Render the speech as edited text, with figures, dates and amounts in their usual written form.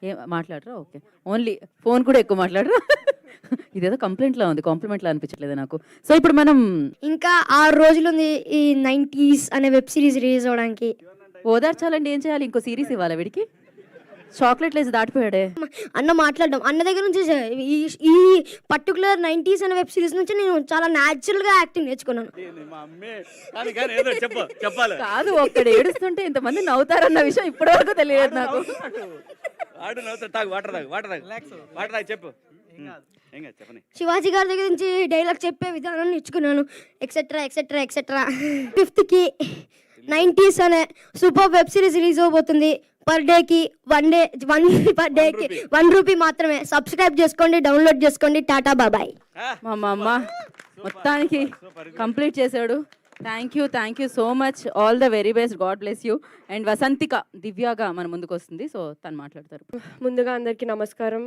ఏం మాట్లాడరా? Okay. Only phone కూడా ఎక్కువ మాట్లాడరా? ఇదేదో కంప్లైంట్‌లా ఉంది. కాంప్లిమెంట్‌లా అనిపించట్లేదా నాకు? సో, ఇప్పుడు మనం ఇంకా 6 రోజులుంది ఈ 90s అనే వెబ్ సిరీస్ రిలీజ్ అవ్వడానికి. ఓదార్చాలంటే ఏం చేయాలి? ఇంకో సీరీస్ ఇవ్వాలా వీడికి? చాక్లెట్‌లేసి దాటిపోయాడే. అన్న మాట్లాడడం అన్న దగ్గర నుంచి ఈ ఈ పర్టికులర్ 90s అనే వెబ్ సిరీస్ నుంచి నేను చాలా న్యాచురల్గా యాక్టింగ్ నేర్చుకున్నాను. కాదు, ఒక్కడు ఏడుస్తుంటే ఇంతమంది నవ్వుతారన్న విషయం ఇప్పటివరకు తెలియదు నాకు. శివాజీ గారి దగ్గర నుంచి డైలాగ్ చెప్పే విధానం నేర్చుకున్నాను. Etcetera etcetera etcetera. 5th 90s అనే సూపర్ వెబ్ సిరీస్ రిలీజ్ అవబోతుంది. పర్ డేకి 1 రూపీ మాత్రమే. సబ్స్క్రైబ్ చేసుకోండి, డౌన్లోడ్ చేసుకోండి. టాటా బాబాయ్. మా అమ్మ మొత్తానికి కంప్లీట్ చేశాడు. Thank you so much. All the very best. God bless you. And Vasanthika దివ్యగా మన ముందుకు వస్తుంది. సో తను మాట్లాడతారు. ముందుగా అందరికీ నమస్కారం.